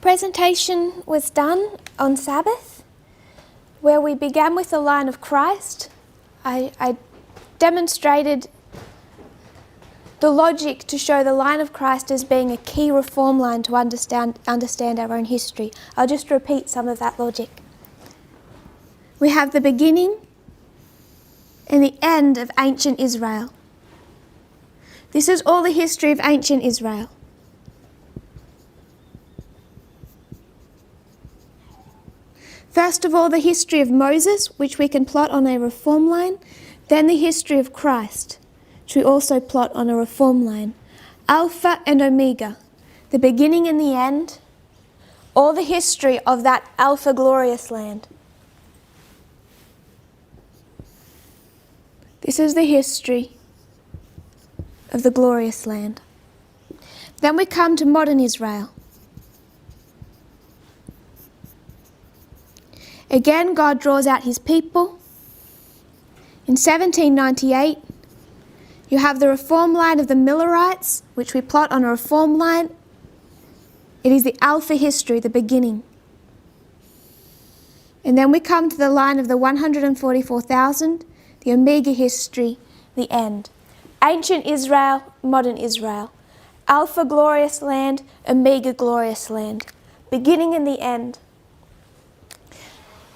Presentation was done on Sabbath, where we began with the line of Christ. I demonstrated the logic to show the line of Christ as being a key reform line to understand our own history. I'll just repeat some of that logic. We have the beginning and the end of ancient Israel. This is all the history of ancient Israel. First of all, the history of Moses, which we can plot on a reform line. Then the history of Christ, which we also plot on a reform line. Alpha and Omega, the beginning and the end, all the history of that Alpha glorious land. This is the history of the glorious land. Then we come to modern Israel. Again, God draws out his people. In 1798, you have the reform line of the Millerites, which we plot on a reform line. It is the Alpha history, the beginning. And then we come to the line of the 144,000, the Omega history, the end. Ancient Israel, modern Israel. Alpha glorious land, Omega glorious land. Beginning and the end.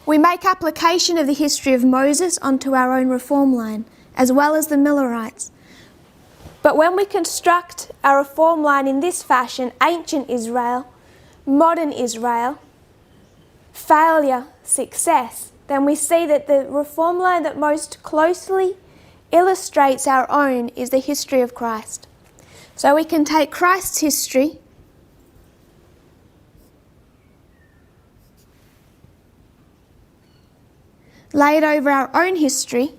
We make application of the history of Moses onto our own reform line, as well as the Millerites. But when we construct our reform line in this fashion, ancient Israel, modern Israel, failure, success, then we see that the reform line that most closely illustrates our own is the history of Christ. So we can take Christ's history lay it over our own history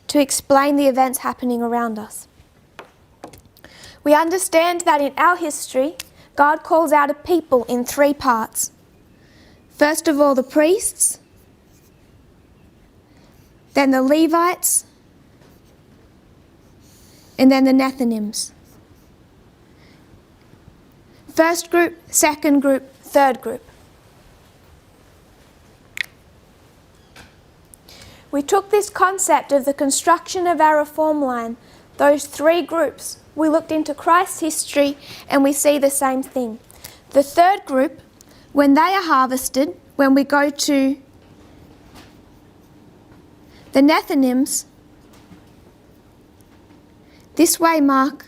to explain the events happening around us. We understand that in our history, God calls out a people in three parts. First of all, the priests, then the Levites, and then the Nethinims. First group, second group, third group. We took this concept of the construction of our reform line, those three groups. We looked into Christ's history and we see the same thing. The third group, when they are harvested, when we go to the Nethinims, this waymark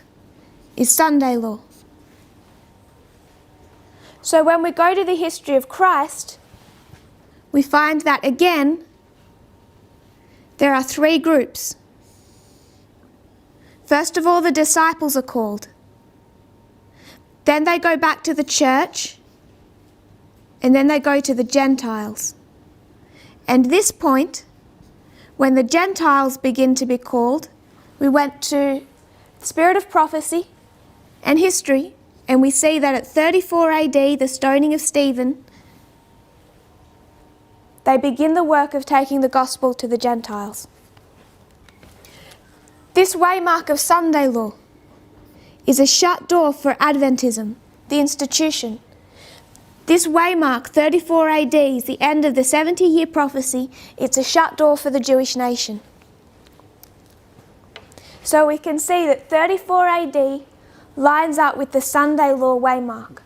is Sunday law. So when we go to the history of Christ, we find that again, there are three groups. First of all, the disciples are called. Then they go back to the church, and then they go to the Gentiles. And this point, when the Gentiles begin to be called, we went to the spirit of prophecy and history, and we see that at 34 AD, the stoning of Stephen, they begin the work of taking the gospel to the Gentiles. This waymark of Sunday law is a shut door for Adventism, the institution. This waymark, 34 AD, is the end of the 70-year prophecy. It's a shut door for the Jewish nation. So we can see that 34 AD lines up with the Sunday law waymark.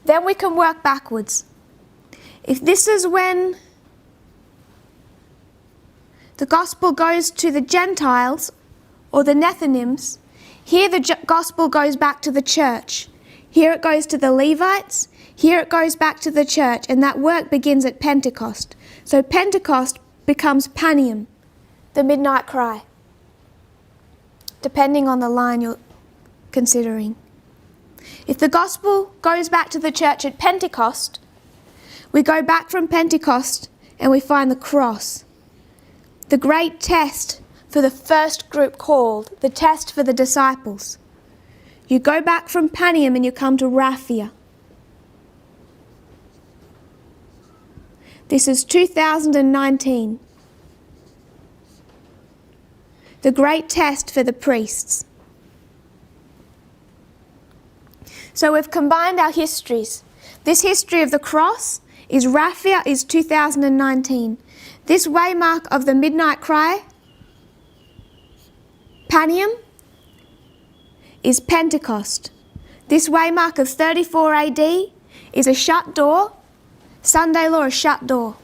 Then we can work backwards. If this is when the gospel goes to the Gentiles or the Nethinims, here the gospel goes back to the church. Here it goes to the Levites, here it goes back to the church, and that work begins at Pentecost. So Pentecost becomes Panium, the midnight cry, depending on the line you're considering. If the gospel goes back to the church at Pentecost, we go back from Pentecost and we find the cross. The great test for the first group called, the test for the disciples. You go back from Panium and you come to Raphia. This is 2019. The great test for the priests. So we've combined our histories. This history of the cross is Raphia is 2019. This waymark of the midnight cry, Panium, is Pentecost. This waymark of 34 AD is a shut door, Sunday law, a shut door.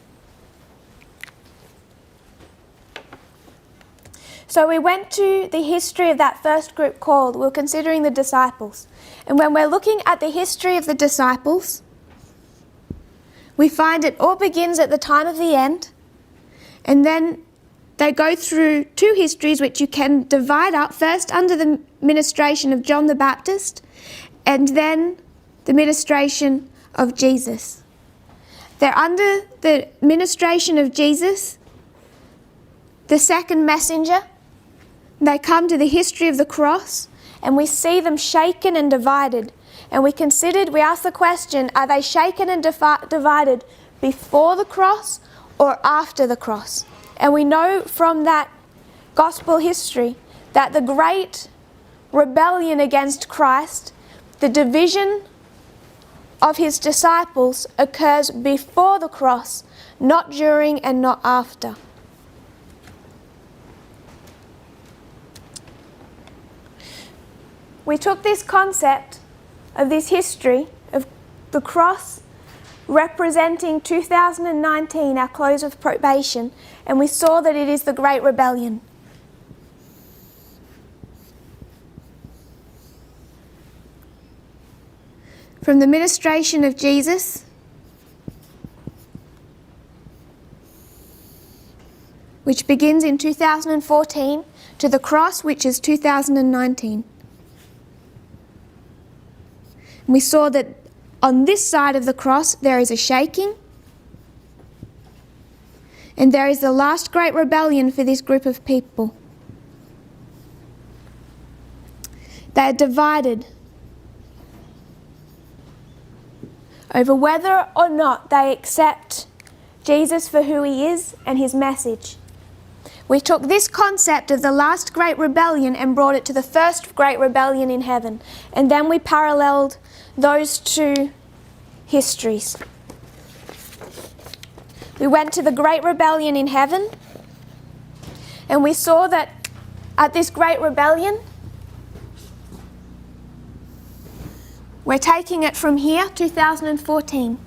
So we went to the history of that first group called, we were considering the disciples. And when we're looking at the history of the disciples, we find it all begins at the time of the end, and then they go through two histories which you can divide up, first under the ministration of John the Baptist, and then the ministration of Jesus. They're under the ministration of Jesus, the second messenger. They come to the history of the cross, and we see them shaken and divided. And we asked the question, are they shaken and divided before the cross or after the cross? And we know from that gospel history that the great rebellion against Christ, the division of his disciples, occurs before the cross, not during and not after. We took this concept of this history of the cross representing 2019, our close of probation, and we saw that it is the Great Rebellion. From the ministration of Jesus, which begins in 2014, to the cross, which is 2019. We saw that on this side of the cross there is a shaking, and there is the last great rebellion for this group of people. They are divided over whether or not they accept Jesus for who he is and his message. We took this concept of the last great rebellion and brought it to the first great rebellion in heaven, and then we paralleled those two histories. We went to the great rebellion in heaven, and we saw that at this great rebellion, we're taking it from here, 2014.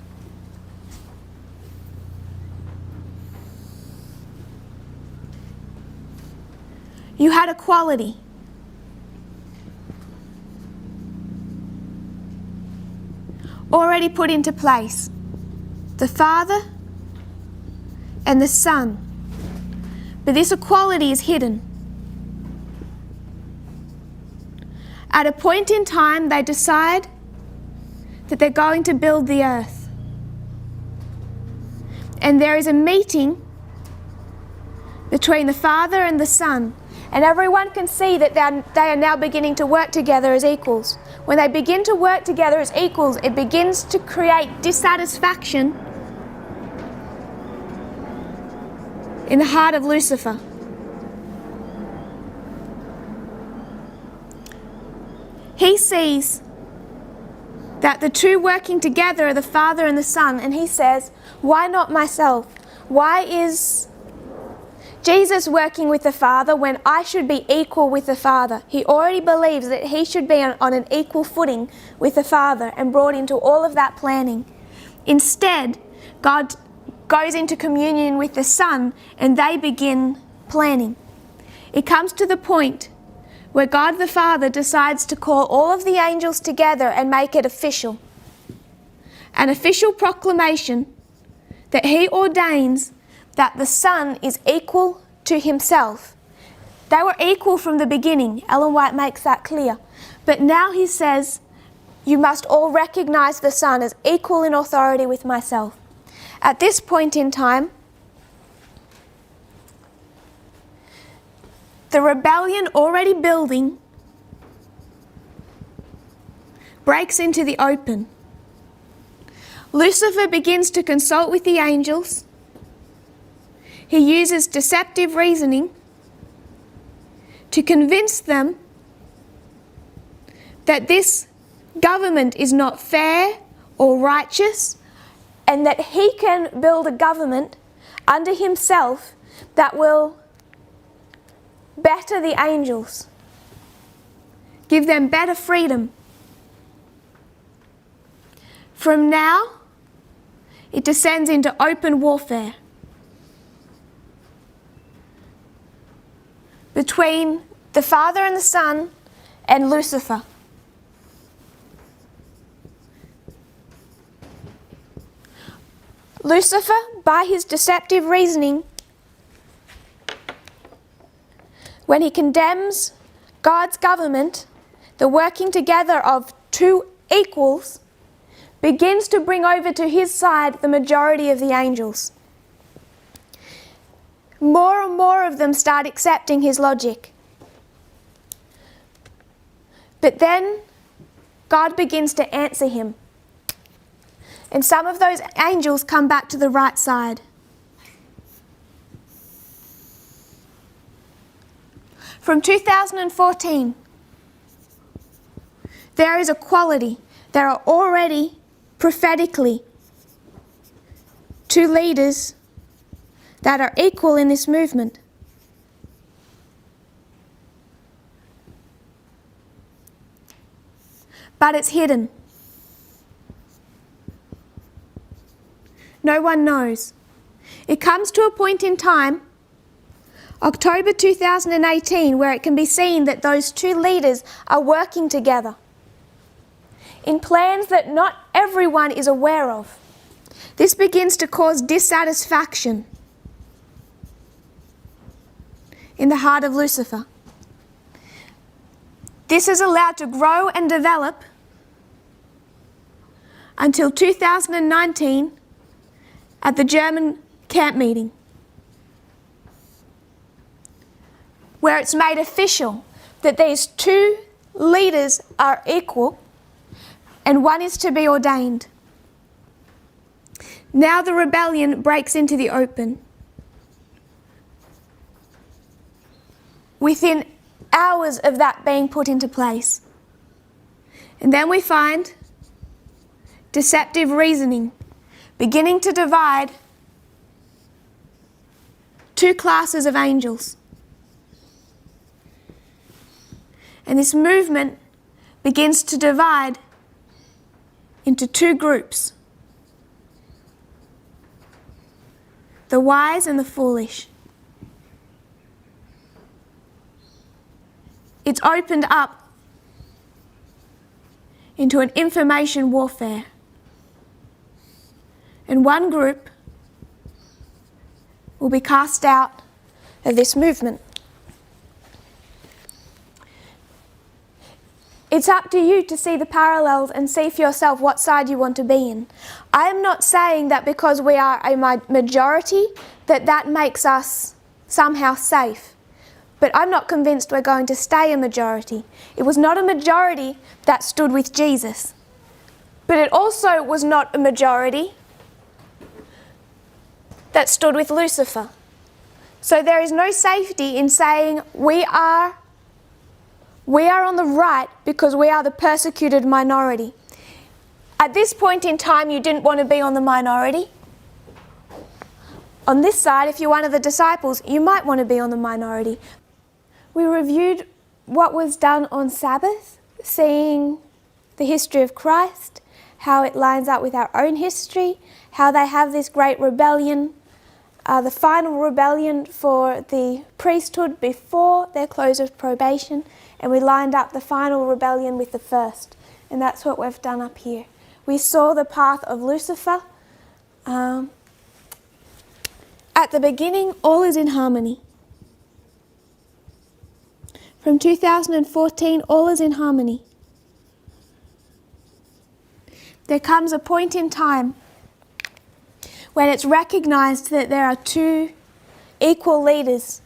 You had equality. Already put into place. The Father and the Son. But this equality is hidden. At a point in time, they decide that they're going to build the earth. And there is a meeting between the Father and the Son. And everyone can see that they are now beginning to work together as equals. When they begin to work together as equals, it begins to create dissatisfaction in the heart of Lucifer. He sees that the two working together are the Father and the Son, and he says, why not myself? Why is Jesus working with the Father when I should be equal with the Father? He already believes that he should be on an equal footing with the Father and brought into all of that planning. Instead, God goes into communion with the Son and they begin planning. It comes to the point where God the Father decides to call all of the angels together and make it official. An official proclamation that he ordains that the Son is equal to himself. They were equal from the beginning. Ellen White makes that clear. But now he says, you must all recognize the Son as equal in authority with myself. At this point in time, the rebellion already building breaks into the open. Lucifer begins to consult with the angels. He uses deceptive reasoning to convince them that this government is not fair or righteous, and that he can build a government under himself that will better the angels, give them better freedom. From now, it descends into open warfare between the Father and the Son and Lucifer. Lucifer, by his deceptive reasoning, when he condemns God's government, the working together of two equals, begins to bring over to his side the majority of the angels. More and more of them start accepting his logic. But then God begins to answer him. And some of those angels come back to the right side. From 2014, there is equality. There are already, prophetically, two leaders that are equal in this movement. But it's hidden. No one knows. It comes to a point in time, October 2018, where it can be seen that those two leaders are working together in plans that not everyone is aware of. This begins to cause dissatisfaction in the heart of Lucifer. This is allowed to grow and develop until 2019 at the German camp meeting, where it's made official that these two leaders are equal and one is to be ordained. Now the rebellion breaks into the open. Within hours of that being put into place. And then we find deceptive reasoning beginning to divide two classes of angels. And this movement begins to divide into two groups: the wise and the foolish. It's opened up into an information warfare. And one group will be cast out of this movement. It's up to you to see the parallels and see for yourself what side you want to be in. I am not saying that because we are a majority that makes us somehow safe. But I'm not convinced we're going to stay a majority. It was not a majority that stood with Jesus. But it also was not a majority that stood with Lucifer. So there is no safety in saying we are on the right because we are the persecuted minority. At this point in time, you didn't want to be on the minority. On this side, if you're one of the disciples, you might want to be on the minority. We reviewed what was done on Sabbath, seeing the history of Christ, how it lines up with our own history, how they have this great rebellion, the final rebellion for the priesthood before their close of probation, and we lined up the final rebellion with the first. And that's what we've done up here. We saw the path of Lucifer. At the beginning, all is in harmony. From 2014, all is in harmony. There comes a point in time when it's recognized that there are two equal leaders.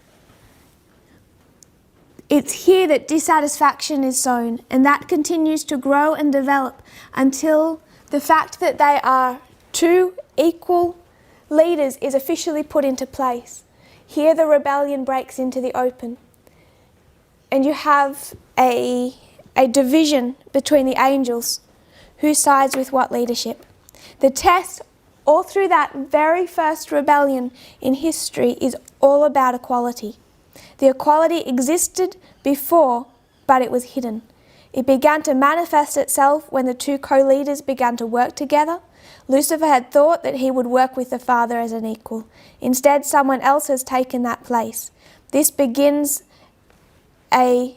It's here that dissatisfaction is sown, and that continues to grow and develop until the fact that they are two equal leaders is officially put into place. Here the rebellion breaks into the open. And you have a a division between the angels, who sides with what leadership. The test all through that very first rebellion in history is all about equality. The equality existed before, but it was hidden. It began to manifest itself when the two co-leaders began to work together. Lucifer had thought that he would work with the Father as an equal. Instead, someone else has taken that place. This begins a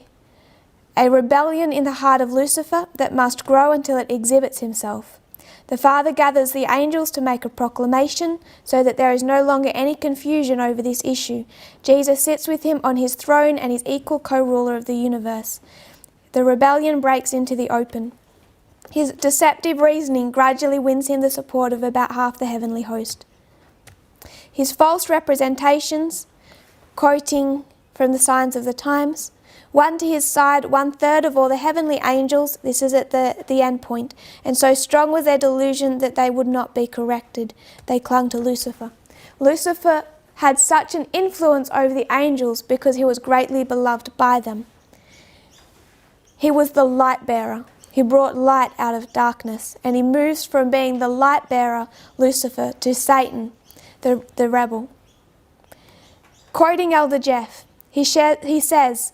rebellion in the heart of Lucifer that must grow until it exhibits himself. The Father gathers the angels to make a proclamation so that there is no longer any confusion over this issue. Jesus sits with him on his throne and is equal co-ruler of the universe. The rebellion breaks into the open. His deceptive reasoning gradually wins him the support of about half the heavenly host. His false representations, quoting from the signs of the times, won to his side 1/3 of all the heavenly angels. This is at the end point. And so strong was their delusion that they would not be corrected. They clung to Lucifer. Lucifer had such an influence over the angels because he was greatly beloved by them. He was the light bearer. He brought light out of darkness, and he moves from being the light bearer, Lucifer, to Satan, the rebel. Quoting Elder Jeff, he says,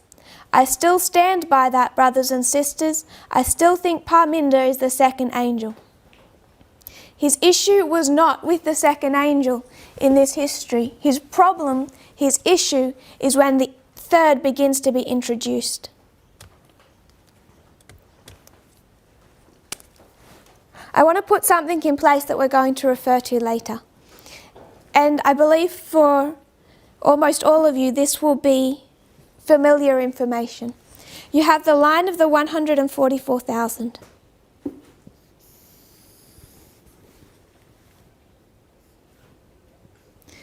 "I still stand by that, brothers and sisters. I still think Parminder is the second angel." His issue was not with the second angel in this history. His problem, his issue, is when the third begins to be introduced. I want to put something in place that we're going to refer to later. And I believe for almost all of you, this will be familiar information. You have the line of the 144,000.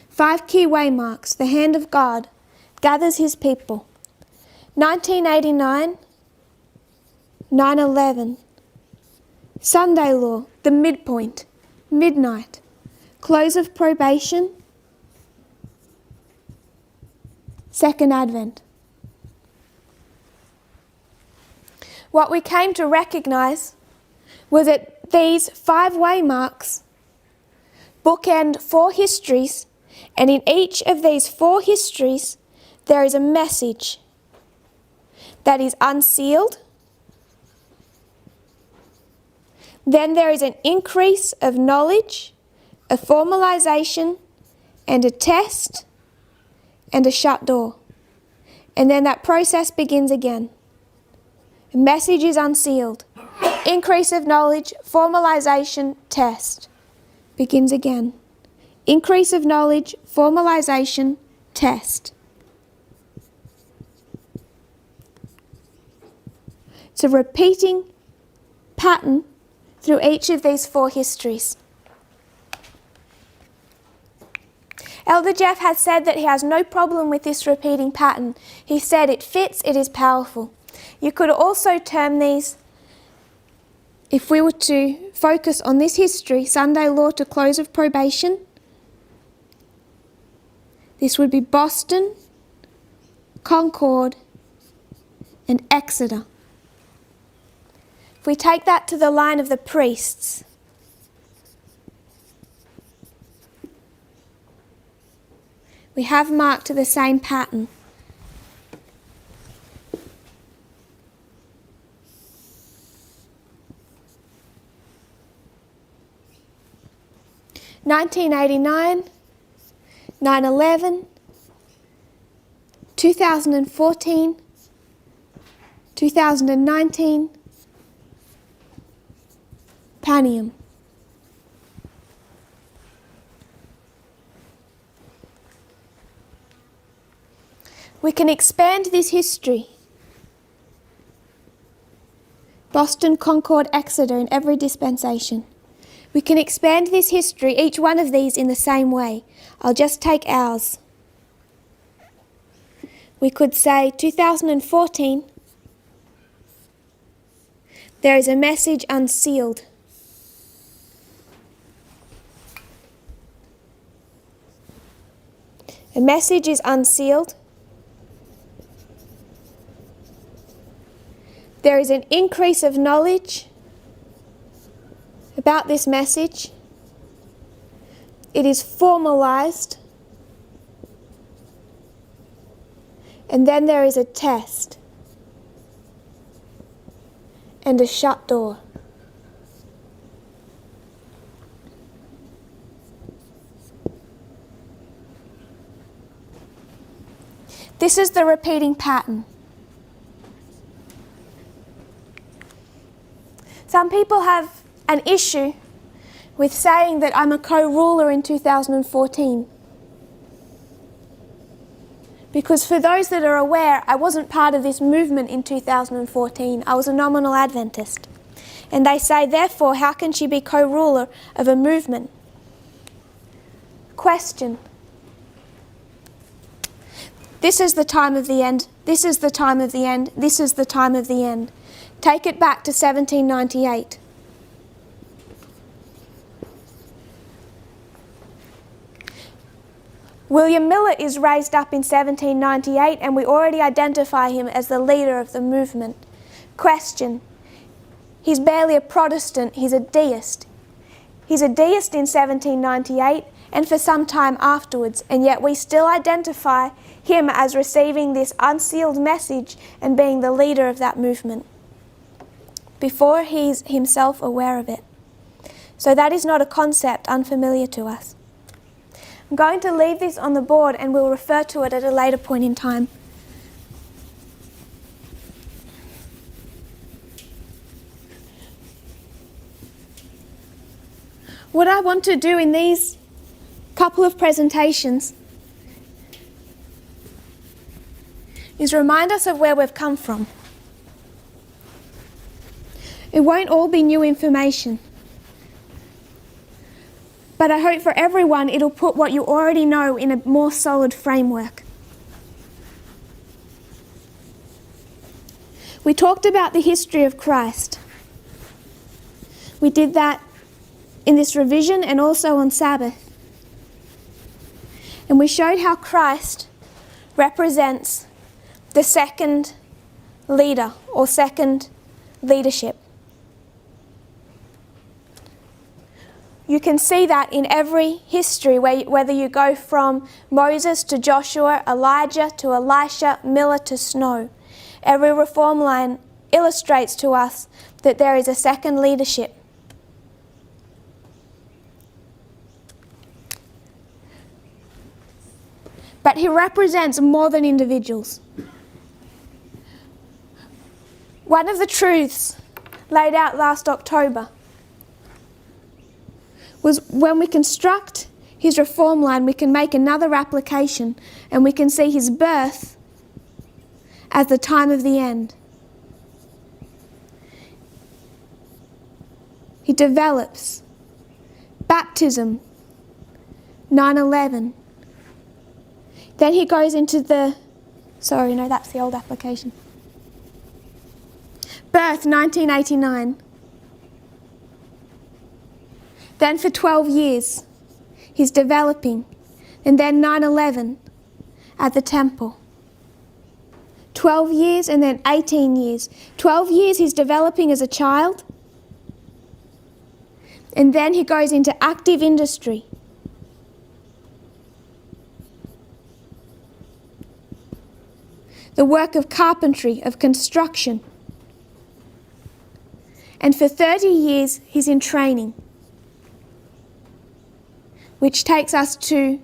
Five key waymarks. The hand of God gathers his people. 1989, 9/11. Sunday law, the midpoint, midnight. Close of probation, second advent. What we came to recognise was that these 5 waymarks bookend 4 histories, and in each of these 4 histories there is a message that is unsealed. Then there is an increase of knowledge, a formalization, and a test, and a shut door. And then that process begins again. The message is unsealed. Increase of knowledge, formalization, test. Begins again. Increase of knowledge, formalization, test. It's a repeating pattern through each of these 4 histories. Elder Jeff has said that he has no problem with this repeating pattern. He said it fits, it is powerful. You could also term these, if we were to focus on this history, Sunday law to close of probation, this would be Boston, Concord, and Exeter. If we take that to the line of the priests, we have marked the same pattern. (1989), 9/11, 2014, 2019, Panium. We can expand this history. Boston, Concord, Exeter in every dispensation. We can expand this history, each one of these, in the same way. I'll just take ours. We could say 2014, there is a message unsealed. A message is unsealed. There is an increase of knowledge about this message. It is formalized. And then there is a test and a shut door. This is the repeating pattern. Some people have an issue with saying that I'm a co-ruler in 2014. Because for those that are aware, I wasn't part of this movement in 2014. I was a nominal Adventist. And they say, therefore, how can she be co-ruler of a movement? Question. This is the time of the end. This is the time of the end. This is the time of the end. Take it back to 1798. William Miller is raised up in 1798 and we already identify him as the leader of the movement. Question. He's barely a Protestant, he's a deist. He's a deist in 1798 and for some time afterwards, and yet we still identify him as receiving this unsealed message and being the leader of that movement before he's himself aware of it. So that is not a concept unfamiliar to us. I'm going to leave this on the board and we'll refer to it at a later point in time. What I want to do in these couple of presentations is remind us of where we've come from. It won't all be new information, but I hope for everyone it'll put what you already know in a more solid framework. We talked about the history of Christ. We did that in this revision and also on Sabbath. And we showed how Christ represents the second leader or second leadership. You can see that in every history, whether you go from Moses to Joshua, Elijah to Elisha, Miller to Snow. Every reform line illustrates to us that there is a second leadership. But he represents more than individuals. One of the truths laid out last October was when we construct his reform line, we can make another application and we can see his birth as the time of the end. He develops baptism, 9/11. Then he goes into that's the old application. Birth, 1989. Then for 12 years, he's developing. And then 9/11 at the temple. 12 years and then 18 years. 12 years he's developing as a child. And then he goes into active industry. The work of carpentry, of construction. And for 30 years, he's in training, which takes us to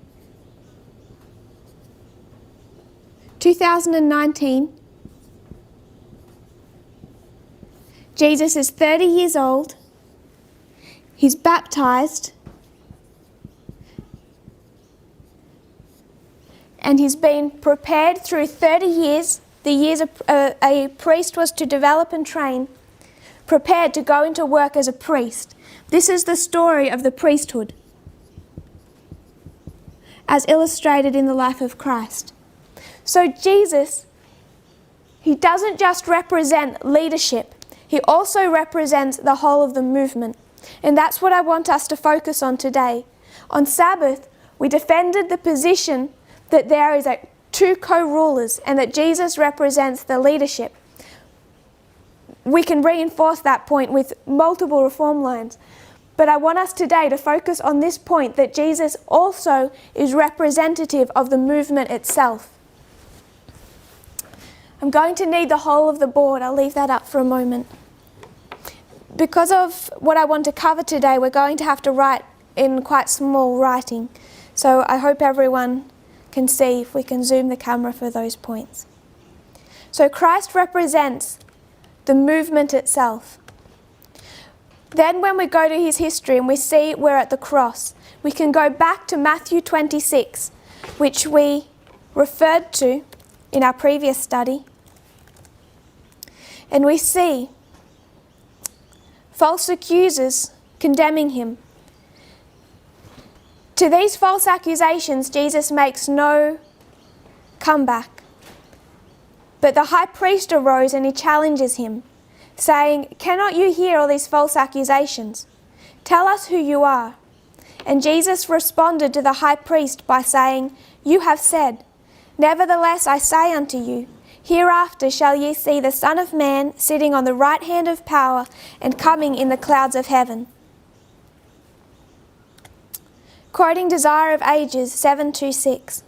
2019. Jesus is 30 years old. He's baptized. And he's been prepared through 30 years, the years a priest was to develop and train, prepared to go into work as a priest. This is the story of the priesthood, as illustrated in the life of Christ. So Jesus, he doesn't just represent leadership, he also represents the whole of the movement. And that's what I want us to focus on today. On Sabbath, we defended the position that there is two co-rulers and that Jesus represents the leadership. we can reinforce that point with multiple reform lines. But I want us today to focus on this point, that Jesus also is representative of the movement itself. I'm going to need the whole of the board. I'll leave that up for a moment. Because of what I want to cover today, we're going to have to write in quite small writing. So I hope everyone can see, if we can zoom the camera for those points. So Christ represents the movement itself. Then when we go to his history and we see we're at the cross, we can go back to Matthew 26, which we referred to in our previous study. And we see false accusers condemning him. To these false accusations, Jesus makes no comeback. But the high priest arose and he challenges him, saying, "Cannot you hear all these false accusations? Tell us who you are." And Jesus responded to the high priest by saying, "You have said, nevertheless I say unto you, hereafter shall ye see the Son of Man sitting on the right hand of power and coming in the clouds of heaven." Quoting Desire of Ages 7:26.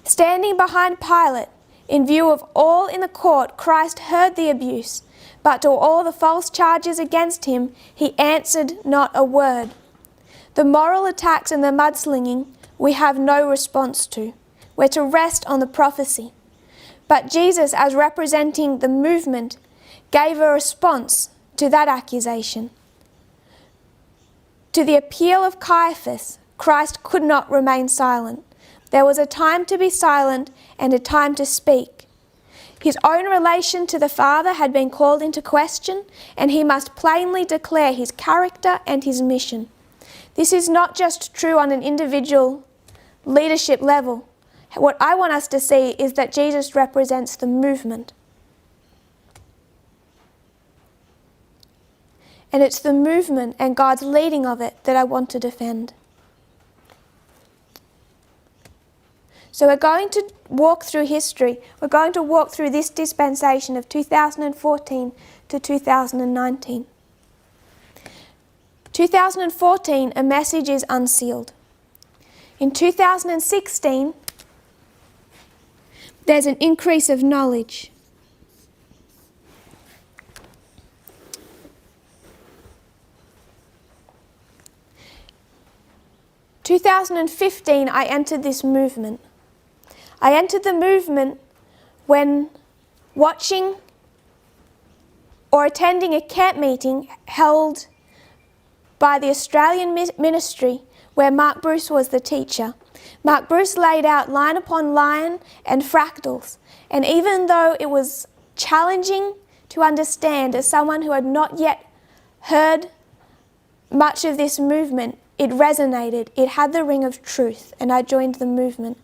Standing behind Pilate, in view of all in the court, Christ heard the abuse, but to all the false charges against him, he answered not a word. The moral attacks and the mudslinging we have no response to. We're to rest on the prophecy. But Jesus, as representing the movement, gave a response to that accusation. To the appeal of Caiaphas, Christ could not remain silent. There was a time to be silent and a time to speak. His own relation to the Father had been called into question, and he must plainly declare his character and his mission. This is not just true on an individual leadership level. What I want us to see is that Jesus represents the movement. And it's the movement and God's leading of it that I want to defend. So we're going to walk through history. We're going to walk through this dispensation of 2014 to 2019. 2014, a message is unsealed. In 2016, there's an increase of knowledge. In 2015, I entered this movement. I entered the movement when watching or attending a camp meeting held by the Australian ministry where Mark Bruce was the teacher. Mark Bruce laid out line upon line and fractals, and even though it was challenging to understand as someone who had not yet heard much of this movement, it resonated. It had the ring of truth, and I joined the movement.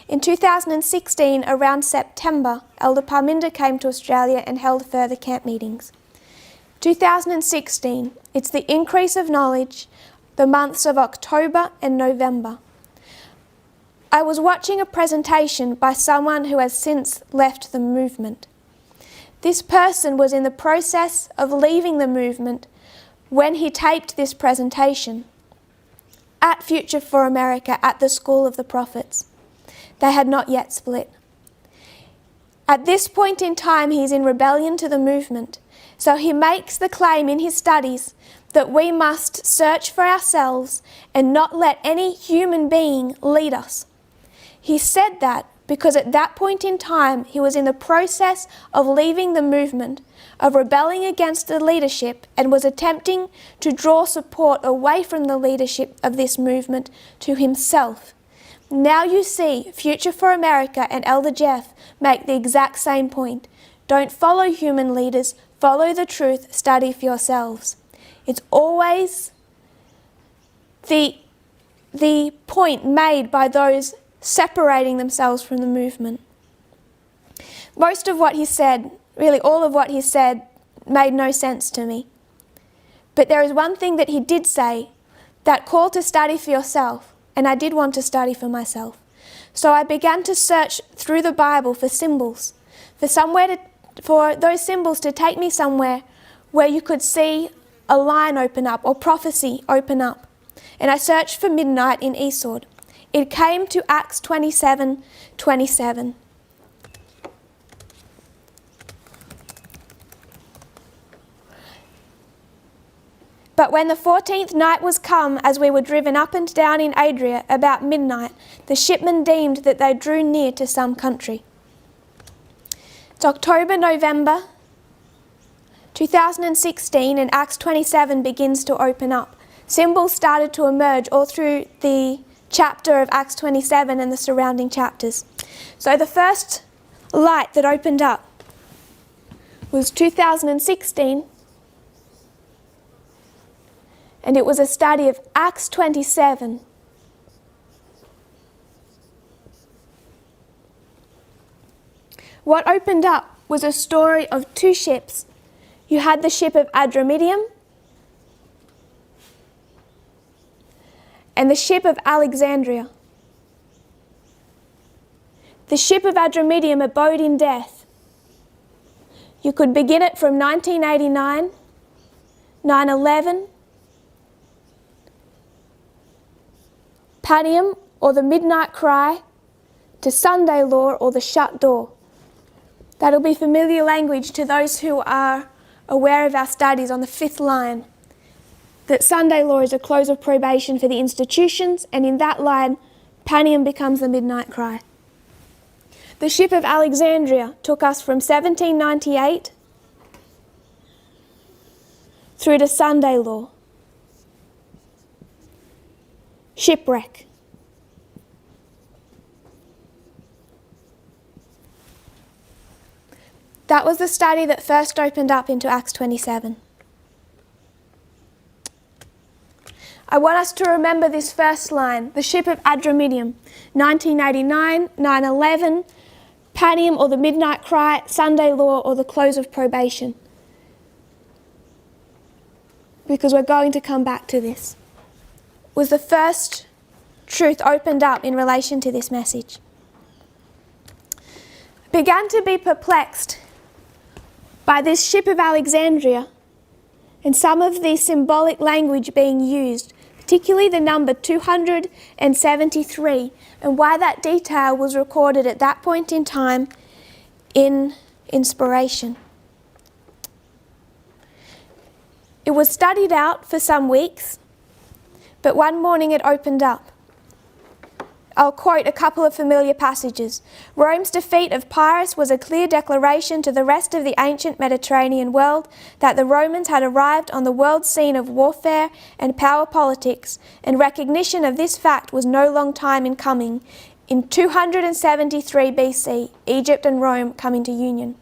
In 2016, around September, Elder Parminder came to Australia and held further camp meetings. 2016, it's the increase of knowledge, the months of October and November. I was watching a presentation by someone who has since left the movement. This person was in the process of leaving the movement when he taped this presentation at Future for America at the School of the Prophets. They had not yet split. At this point in time, he's in rebellion to the movement. So he makes the claim in his studies that we must search for ourselves and not let any human being lead us. He said that because at that point in time, he was in the process of leaving the movement, of rebelling against the leadership, and was attempting to draw support away from the leadership of this movement to himself. Now you see Future for America and Elder Jeff make the exact same point. Don't follow human leaders, follow the truth, study for yourselves. It's always the point made by those separating themselves from the movement. Most of what he said, really all of what he said, made no sense to me. But there is one thing that he did say, that call to study for yourself. And I did want to study for myself. So I began to search through the Bible for symbols, for for those symbols to take me somewhere where you could see a line open up or prophecy open up. And I searched for midnight in Esau. It came to Acts 27:27. But when the 14th night was come, as we were driven up and down in Adria about midnight, the shipmen deemed that they drew near to some country. It's October, November 2016, and Acts 27 begins to open up. Symbols started to emerge all through the chapter of Acts 27 and the surrounding chapters. So the first light that opened up was 2016, and it was a study of Acts 27. What opened up was a story of two ships. You had the ship of Adramyttium and the ship of Alexandria. The ship of Adramyttium abode in death. You could begin it from 1989, 9/11, Panium or the Midnight Cry, to Sunday Law or the Shut Door. That'll be familiar language to those who are aware of our studies on the fifth line, that Sunday Law is a close of probation for the institutions, and in that line, Panium becomes the Midnight Cry. The ship of Alexandria took us from 1798 through to Sunday Law. Shipwreck. That was the study that first opened up into Acts 27. I want us to remember this first line, the ship of Adramyttium, 1989, 9/11, Panium or the Midnight Cry, Sunday Law or the close of probation. Because we're going to come back to this. Was the first truth opened up in relation to this message. I began to be perplexed by this ship of Alexandria and some of the symbolic language being used, particularly the number 273, and why that detail was recorded at that point in time in inspiration. It was studied out for some weeks, but one morning it opened up. I'll quote a couple of familiar passages. Rome's defeat of Pyrrhus was a clear declaration to the rest of the ancient Mediterranean world that the Romans had arrived on the world scene of warfare and power politics, and recognition of this fact was no long time in coming. In 273 BC, Egypt and Rome come into union.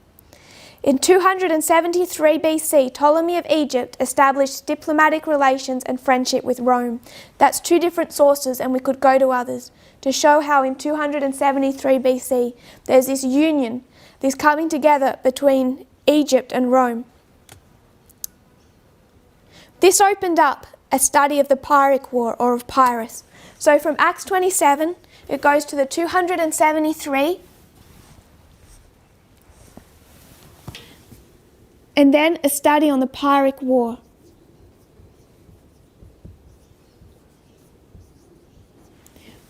In 273 BC, Ptolemy of Egypt established diplomatic relations and friendship with Rome. That's two different sources, and we could go to others, to show how in 273 BC there's this union, this coming together between Egypt and Rome. This opened up a study of the Pyrrhic War, or of Pyrrhus. So from Acts 27, it goes to the 273, and then a study on the Pyrrhic War.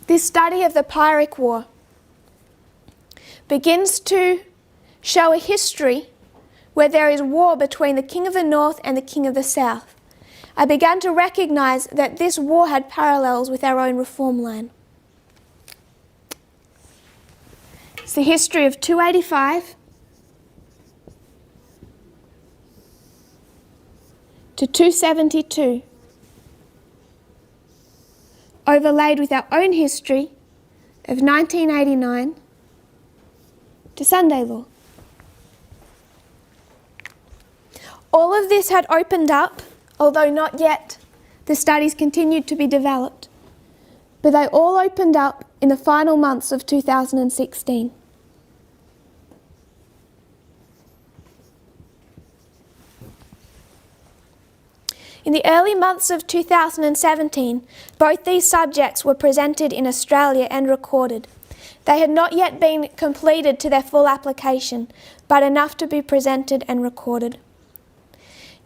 This study of the Pyrrhic War begins to show a history where there is war between the king of the north and the king of the south. I began to recognize that this war had parallels with our own reform line. It's the history of 285 to 272, overlaid with our own history of 1989 to Sunday Law. All of this had opened up, although not yet. The studies continued to be developed, but they all opened up in the final months of 2016. In the early months of 2017, both these subjects were presented in Australia and recorded. They had not yet been completed to their full application, but enough to be presented and recorded.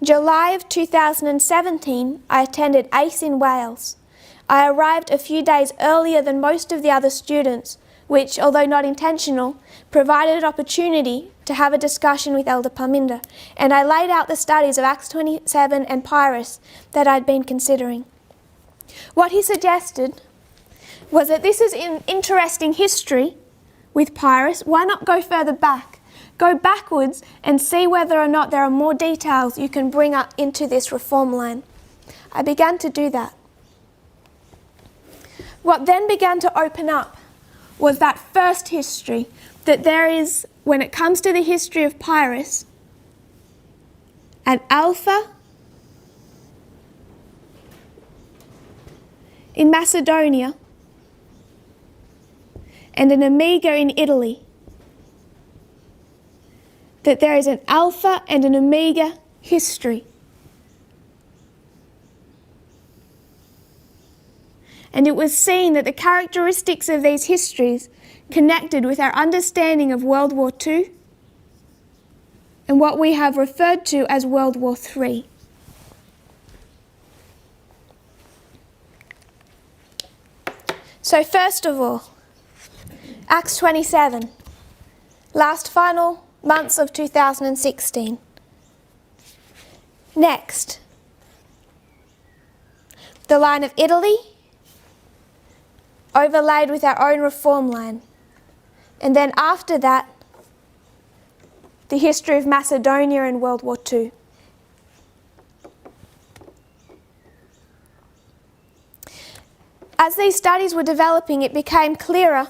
In July of 2017, I attended ACE in Wales. I arrived a few days earlier than most of the other students, which, although not intentional, provided an opportunity to have a discussion with Elder Parminder, and I laid out the studies of Acts 27 and Pyrrhus that I'd been considering. What he suggested was that this is an interesting history with Pyrrhus. Why not go further back? Go backwards and see whether or not there are more details you can bring up into this reform line. I began to do that. What then began to open up was that first history, that there is, when it comes to the history of Pyrrhus, an Alpha in Macedonia and an Omega in Italy. That there is an Alpha and an Omega history. And it was seen that the characteristics of these histories connected with our understanding of World War II and what we have referred to as World War III. So first of all, Acts 27, last final months of 2016. Next, the line of Italy, overlaid with our own reform line. And then after that, the history of Macedonia and World War II. As these studies were developing, it became clearer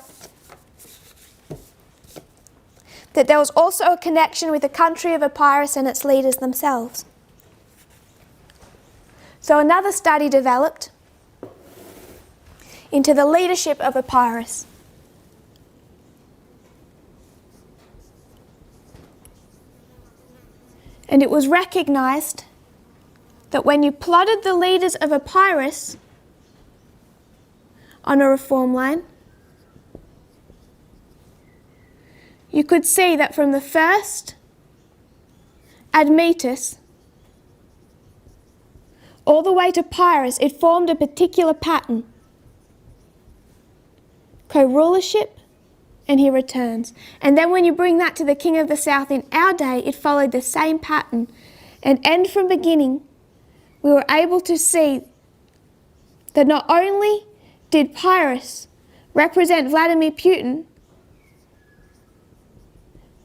that there was also a connection with the country of Epirus and its leaders themselves. So another study developed into the leadership of Epirus. And it was recognized that when you plotted the leaders of Epirus on a reform line, you could see that from the first, Admetus, all the way to Pyrrhus, it formed a particular pattern. Co-rulership, and he returns. And then when you bring that to the king of the south in our day, it followed the same pattern. And end from beginning, we were able to see that not only did Pyrrhus represent Vladimir Putin,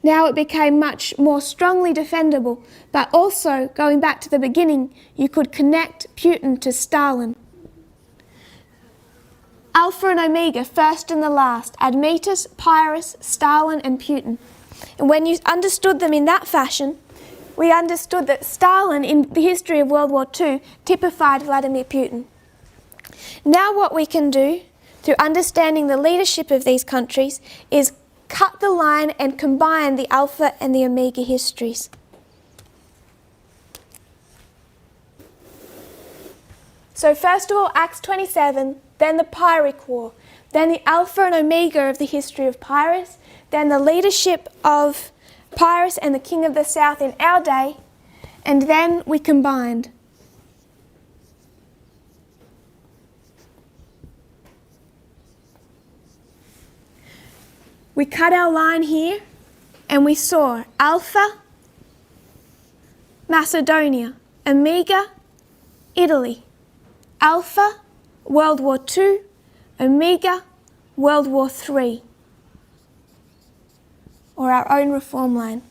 now it became much more strongly defendable, but also, going back to the beginning, you could connect Putin to Stalin. Alpha and Omega, first and the last, Admetus, Pyrrhus, Stalin and Putin. And when you understood them in that fashion, we understood that Stalin, in the history of World War II, typified Vladimir Putin. Now what we can do, through understanding the leadership of these countries, is cut the line and combine the Alpha and the Omega histories. So first of all, Acts 27, then the Pyrrhic War, then the Alpha and Omega of the history of Pyrrhus, then the leadership of Pyrrhus and the king of the south in our day, and then we combined. We cut our line here and we saw Alpha, Macedonia, Omega, Italy. Alpha, World War II, Omega, World War III, or our own reform line.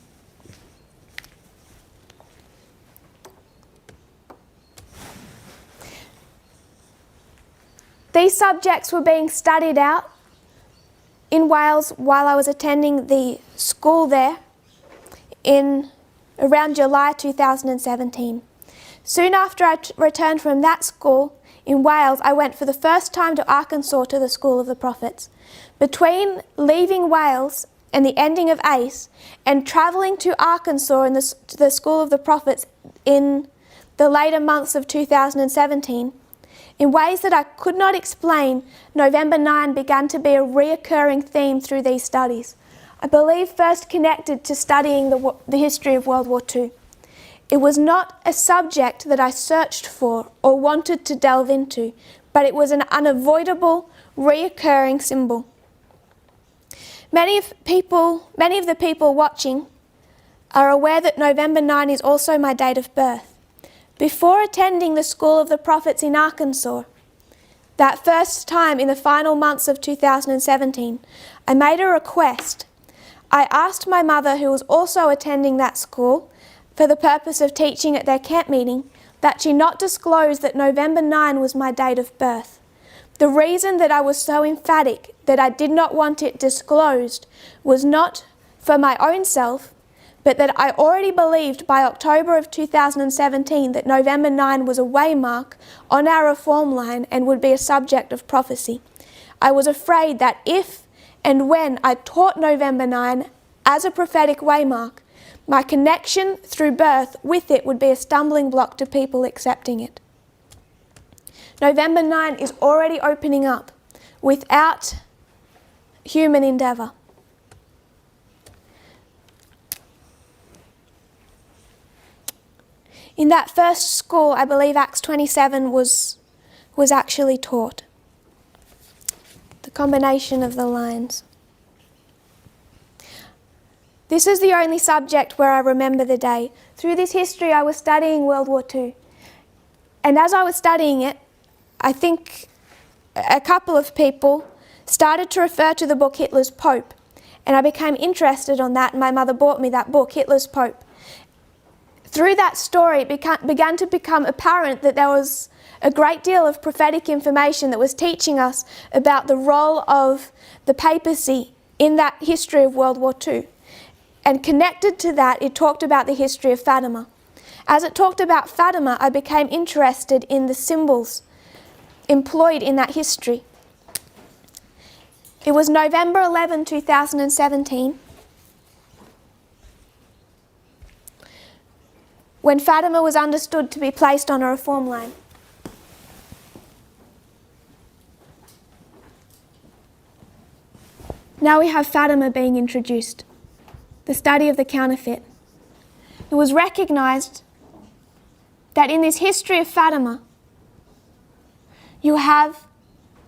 These subjects were being studied out in Wales while I was attending the school there in around July 2017. Soon after I returned from that school in Wales, I went for the first time to Arkansas to the School of the Prophets. Between leaving Wales and the ending of ACE and travelling to Arkansas in the School of the Prophets in the later months of 2017, In ways that I could not explain, November 9 began to be a reoccurring theme through these studies. I believe first connected to studying the history of World War II. It was not a subject that I searched for or wanted to delve into, but it was an unavoidable, reoccurring symbol. Many of the people watching are aware that November 9 is also my date of birth. Before attending the School of the Prophets in Arkansas, that first time in the final months of 2017, I made a request. I asked my mother, who was also attending that school for the purpose of teaching at their camp meeting, that she not disclose that November 9 was my date of birth. The reason that I was so emphatic that I did not want it disclosed was not for my own self, but that I already believed by October of 2017 that November 9 was a waymark on our reform line and would be a subject of prophecy. I was afraid that if and when I taught November 9 as a prophetic waymark, my connection through birth with it would be a stumbling block to people accepting it. November 9 is already opening up without human endeavour. In that first school, I believe Acts 27 was actually taught. The combination of the lines. This is the only subject where I remember the day. Through this history, I was studying World War II. And as I was studying it, I think a couple of people started to refer to the book Hitler's Pope. And I became interested on that, and my mother bought me that book, Hitler's Pope. Through that story, it began to become apparent that there was a great deal of prophetic information that was teaching us about the role of the papacy in that history of World War II. And connected to that, it talked about the history of Fatima. As it talked about Fatima, I became interested in the symbols employed in that history. It was November 11, 2017, when Fatima was understood to be placed on a reform line. Now we have Fatima being introduced, the study of the counterfeit. It was recognised that in this history of Fatima, you have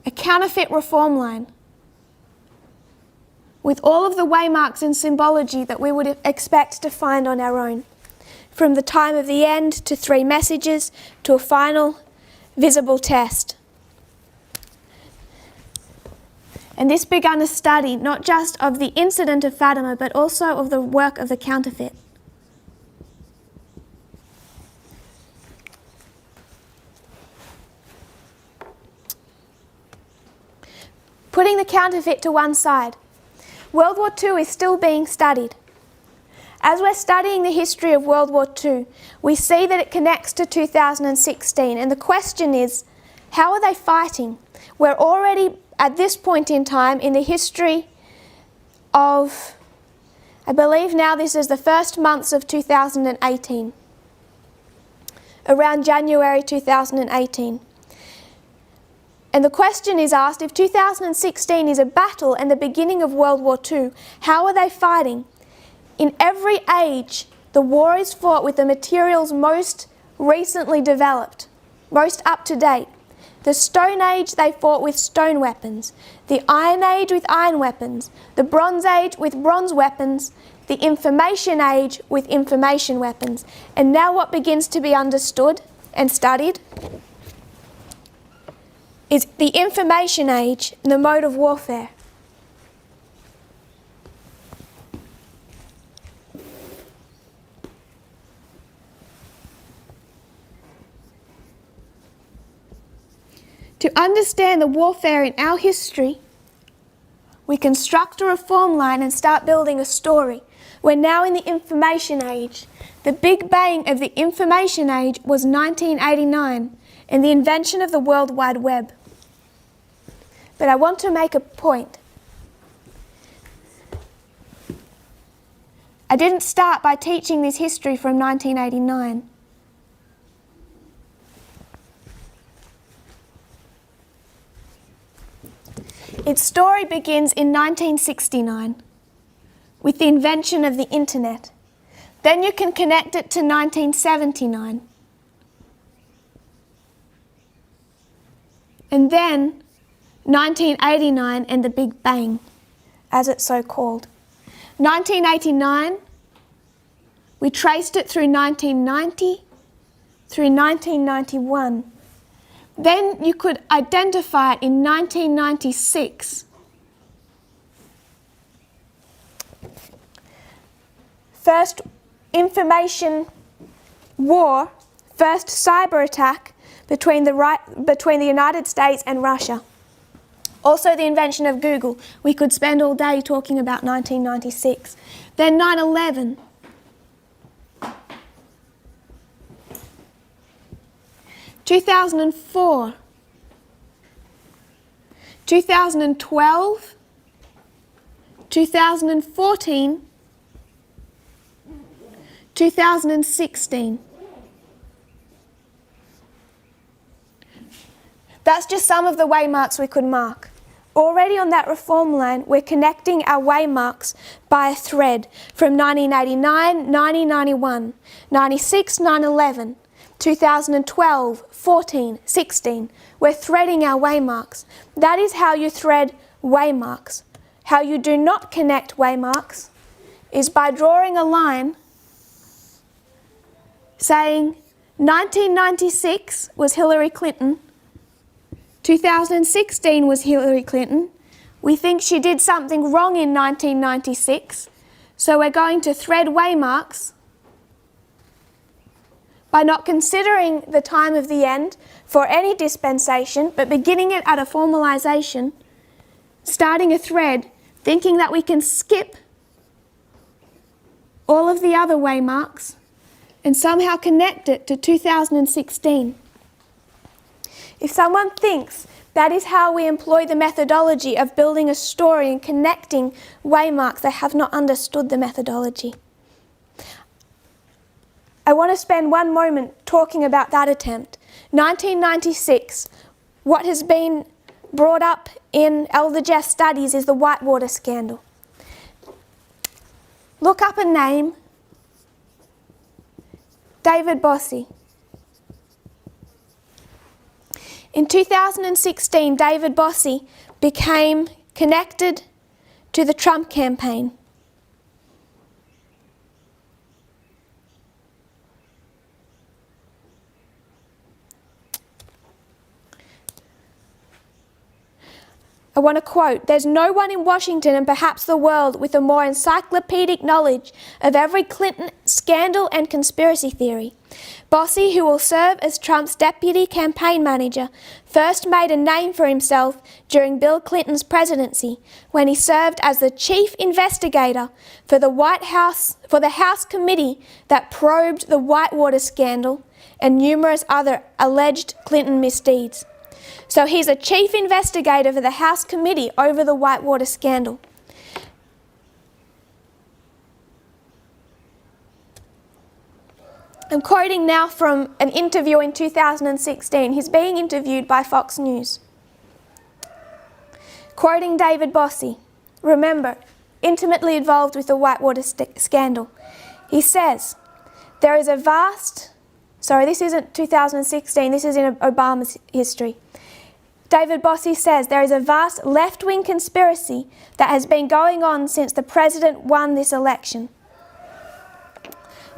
a counterfeit reform line with all of the waymarks and symbology that we would expect to find on our own. From the time of the end to 3 messages to a final visible test. And this began a study not just of the incident of Fatima, but also of the work of the counterfeit. Putting the counterfeit to one side, World War II is still being studied. As we're studying the history of World War II, we see that it connects to 2016, and the question is, how are they fighting? We're already at this point in time in the history of, I believe now this is the first months of 2018, around January 2018. And the question is asked, if 2016 is a battle and the beginning of World War II, how are they fighting? In every age, the war is fought with the materials most recently developed, most up to date. The Stone Age, they fought with stone weapons. The Iron Age with iron weapons. The Bronze Age with bronze weapons. The Information Age with information weapons. And now what begins to be understood and studied is the Information Age and the mode of warfare. To understand the warfare in our history, we construct a reform line and start building a story. We're now in the Information Age. The Big Bang of the Information Age was 1989 and the invention of the World Wide Web. But I want to make a point. I didn't start by teaching this history from 1989. Its story begins in 1969 with the invention of the internet. Then you can connect it to 1979. And then 1989 and the Big Bang, as it's so called. 1989, we traced it through 1990, through 1991. Then you could identify it in 1996. First information war, first cyber attack between the United States and Russia. Also the invention of Google. We could spend all day talking about 1996. Then 9/11. (2004), 2012, 2014, 2016. That's just some of the waymarks we could mark. Already on that reform line, we're connecting our waymarks by a thread from 1989, 1991, 96, 9/11, 2012, 14, 16. We're threading our waymarks. That is how you thread waymarks. How you do not connect waymarks is by drawing a line saying 1996 was Hillary Clinton, 2016 was Hillary Clinton. We think she did something wrong in 1996, so we're going to thread waymarks by not considering the time of the end for any dispensation, but beginning it at a formalization, starting a thread, thinking that we can skip all of the other waymarks and somehow connect it to 2016. If someone thinks that is how we employ the methodology of building a story and connecting waymarks, they have not understood the methodology. I want to spend one moment talking about that attempt. 1996, what has been brought up in Elder Jeff studies is the Whitewater scandal. Look up a name, David Bossy. In 2016, David Bossy became connected to the Trump campaign. I want to quote, "There's no one in Washington and perhaps the world with a more encyclopedic knowledge of every Clinton scandal and conspiracy theory. Bossy, who will serve as Trump's deputy campaign manager, first made a name for himself during Bill Clinton's presidency when he served as the chief investigator for the House committee that probed the Whitewater scandal and numerous other alleged Clinton misdeeds. So he's a chief investigator for the House committee over the Whitewater scandal." I'm quoting now from an interview in 2016. He's being interviewed by Fox News. Quoting David Bossy, remember, intimately involved with the Whitewater scandal. He says, "There is a vast..." Sorry, this isn't 2016, this is in Obama's history. David Bossy says, "There is a vast left-wing conspiracy that has been going on since the president won this election."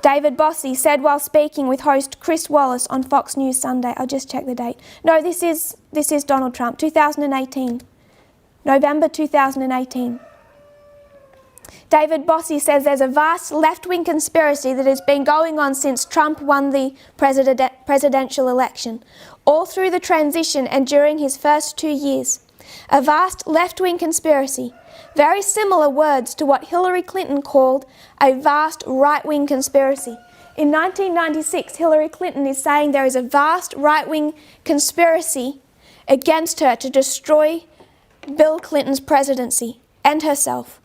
David Bossy said while speaking with host Chris Wallace on Fox News Sunday. I'll just check the date. No, this is Donald Trump, 2018. November 2018. David Bossy says there's a vast left-wing conspiracy that has been going on since Trump won the presidential election, all through the transition and during his first 2 years. A vast left-wing conspiracy. Very similar words to what Hillary Clinton called a vast right-wing conspiracy. In 1996, Hillary Clinton is saying there is a vast right-wing conspiracy against her to destroy Bill Clinton's presidency and herself.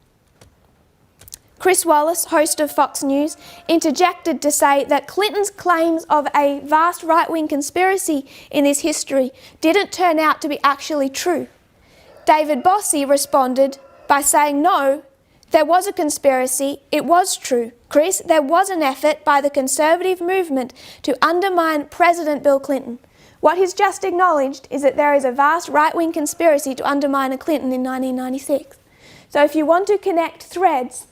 Chris Wallace, host of Fox News, interjected to say that Clinton's claims of a vast right-wing conspiracy in this history didn't turn out to be actually true. David Bossy responded by saying, no, there was a conspiracy, it was true. Chris, there was an effort by the conservative movement to undermine President Bill Clinton. What he's just acknowledged is that there is a vast right-wing conspiracy to undermine a Clinton in 1996. So if you want to connect threads,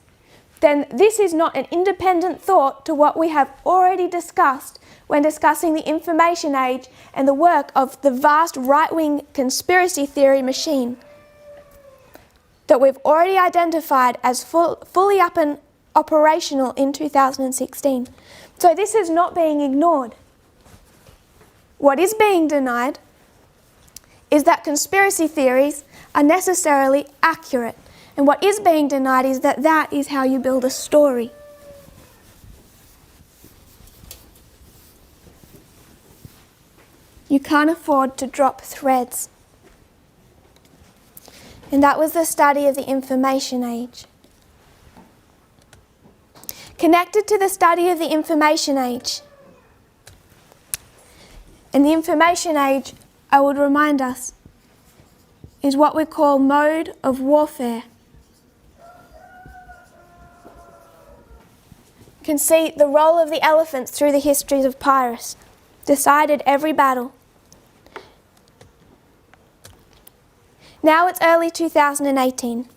then this is not an independent thought to what we have already discussed when discussing the information age and the work of the vast right-wing conspiracy theory machine that we've already identified as fully up and operational in 2016. So this is not being ignored. What is being denied is that conspiracy theories are necessarily accurate. And what is being denied is that that is how you build a story. You can't afford to drop threads. And that was the study of the information age. Connected to the study of the information age, and the information age, I would remind us, is what we call mode of warfare. You can see the role of the elephants through the histories of Pyrrhus, decided every battle. Now it's early 2018.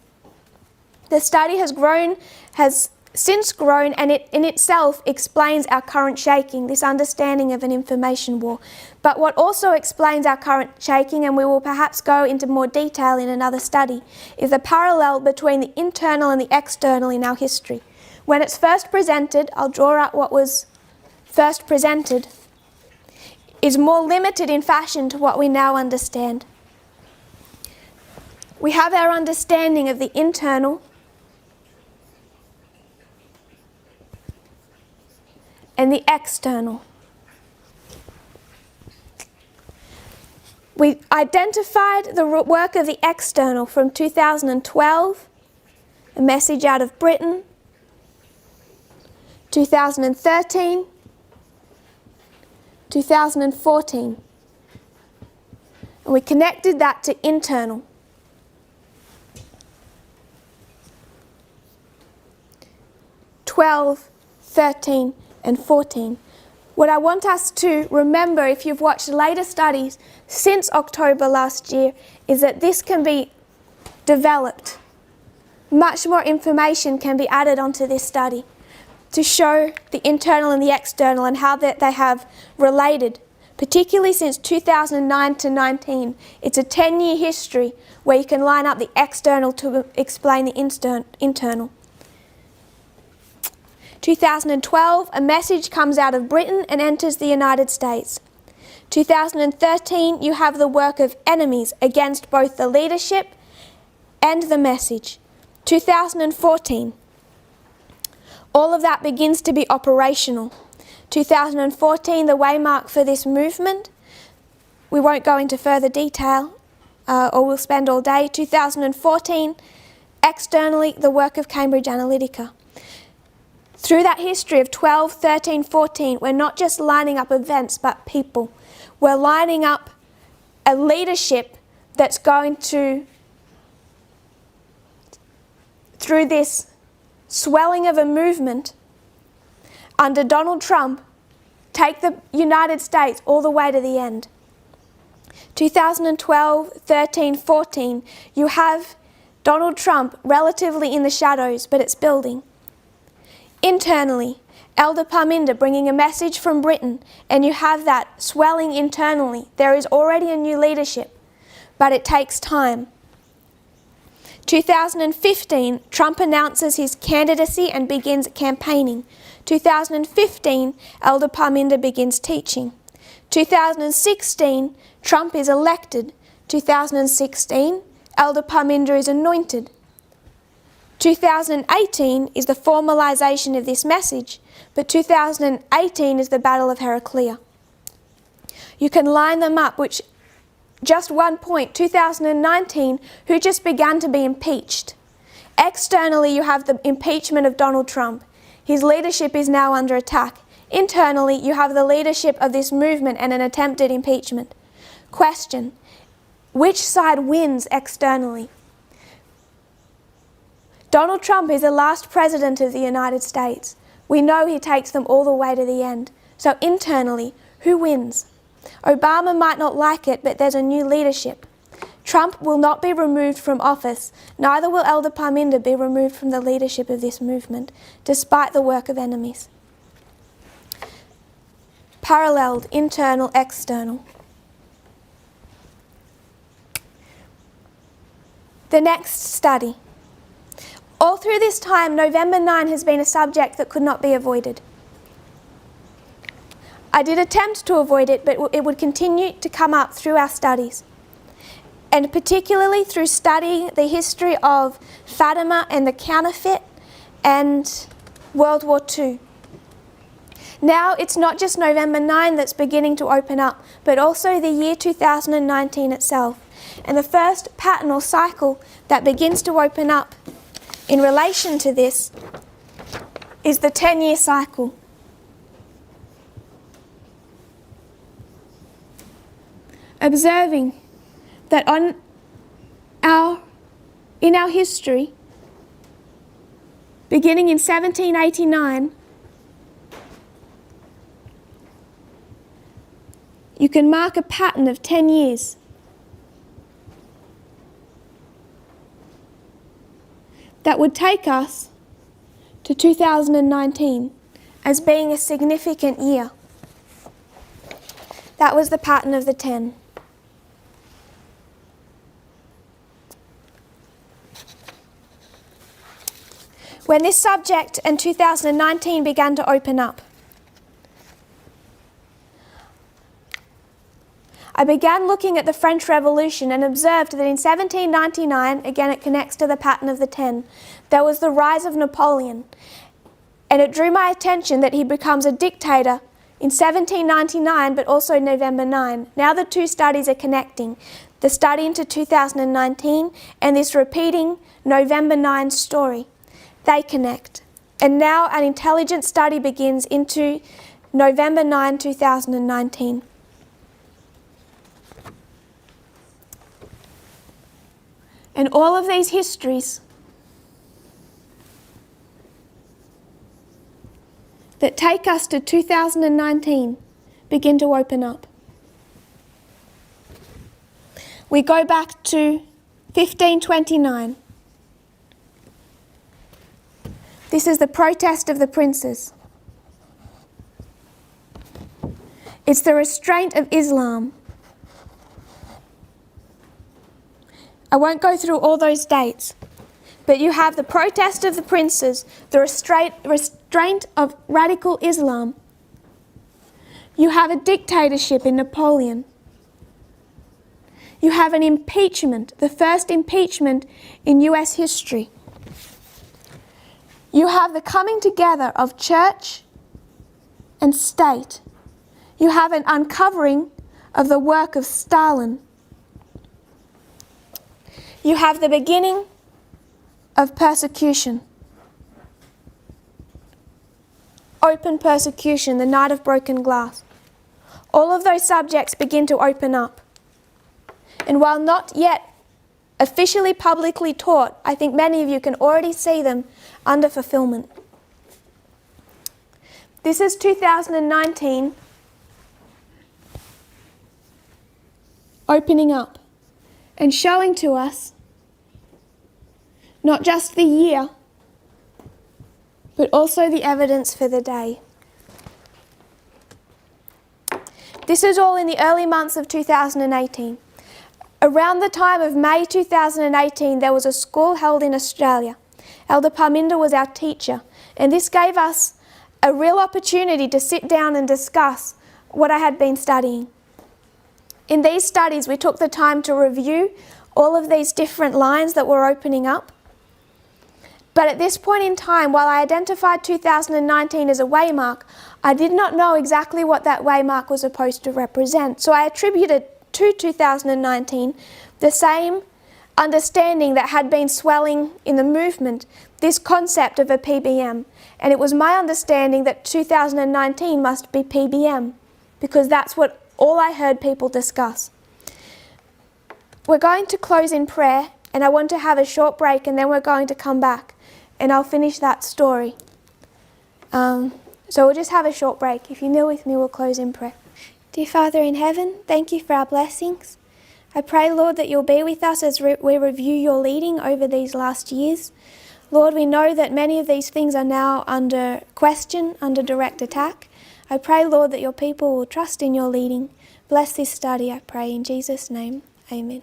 The study has since grown, and it in itself explains our current shaking, this understanding of an information war. But what also explains our current shaking, and we will perhaps go into more detail in another study, is the parallel between the internal and the external in our history. When it's first presented, I'll draw out what was first presented, is more limited in fashion to what we now understand. We have our understanding of the internal and the external. We identified the work of the external from 2012, a message out of Britain, 2013, 2014. And we connected that to internal. 12, 13, and 14. What I want us to remember, if you've watched later studies since October last year, is that this can be developed. Much more information can be added onto this study to show the internal and the external and how that they have related, particularly since 2009 to 19. It's a 10-year history where you can line up the external to explain the internal. 2012, a message comes out of Britain and enters the United States. 2013, you have the work of enemies against both the leadership and the message. 2014, all of that begins to be operational. 2014, the waymark for this movement, we won't go into further detail or we'll spend all day. 2014, externally, the work of Cambridge Analytica. Through that history of 12, 13, 14, we're not just lining up events, but people. We're lining up a leadership that's going to, through this swelling of a movement under Donald Trump, take the United States all the way to the end. 2012, 13, 14, you have Donald Trump relatively in the shadows, but it's building. Internally, Elder Parminder bringing a message from Britain, and you have that swelling internally. There is already a new leadership, but it takes time. 2015, Trump announces his candidacy and begins campaigning. 2015, Elder Parminder begins teaching. 2016, Trump is elected. 2016, Elder Parminder is anointed. 2018 is the formalization of this message, but 2018 is the Battle of Heraclea. You can line them up, which, just one point, 2019, who just began to be impeached. Externally, you have the impeachment of Donald Trump. His leadership is now under attack. Internally, you have the leadership of this movement and an attempted impeachment. Question: Which side wins externally? Donald Trump is the last president of the United States. We know he takes them all the way to the end. So internally, who wins? Obama might not like it, but there's a new leadership. Trump will not be removed from office, neither will Elder Parminder be removed from the leadership of this movement, despite the work of enemies. Paralleled, internal, external. The next study. All through this time, November 9 has been a subject that could not be avoided. I did attempt to avoid it, but it would continue to come up through our studies, and particularly through studying the history of Fatima and the counterfeit and World War II. Now it's not just November 9 that's beginning to open up, but also the year 2019 itself. And the first pattern or cycle that begins to open up in relation to this is the 10-year cycle. Observing that in our history, beginning in 1789, you can mark a pattern of 10 years. That would take us to 2019 as being a significant year. That was the pattern of the 10. When this subject in 2019 began to open up, I began looking at the French Revolution and observed that in 1799, again it connects to the pattern of the 10, there was the rise of Napoleon. And it drew my attention that he becomes a dictator in 1799, but also November 9. Now the two studies are connecting, the study into 2019 and this repeating November 9 story. They connect. And now an intelligent study begins into November 9, 2019. And all of these histories that take us to 2019 begin to open up. We go back to 1529. This is the protest of the princes. It's the restraint of Islam. I won't go through all those dates, but you have the protest of the princes, the restraint of radical Islam. You have a dictatorship in Napoleon. You have an impeachment, the first impeachment in US history. You have the coming together of church and state. You have an uncovering of the work of Stalin. You have the beginning of persecution. Open persecution, the night of broken glass. All of those subjects begin to open up. And while not yet officially publicly taught, I think many of you can already see them under fulfillment. This is 2019 opening up and showing to us not just the year, but also the evidence for the day. This is all in the early months of 2018. Around the time of May 2018, there was a school held in Australia. Elder Parminder was our teacher, and this gave us a real opportunity to sit down and discuss what I had been studying. In these studies, we took the time to review all of these different lines that were opening up. But at this point in time, while I identified 2019 as a waymark, I did not know exactly what that waymark was supposed to represent. So I attributed to 2019 the same understanding that had been swelling in the movement, this concept of a PBM. And it was my understanding that 2019 must be PBM, because that's what all I heard people discuss. we're going to close in prayer, and I want to have a short break, and then we're going to come back and I'll finish that story. So we'll just have a short break. If you kneel with me, we'll close in prayer. Dear Father in heaven, thank you for our blessings. I pray, Lord, that you'll be with us as we review your leading over these last years. Lord, we know that many of these things are now under question, under direct attack. I pray, Lord, that your people will trust in your leading. Bless this study, I pray, in Jesus' name. Amen.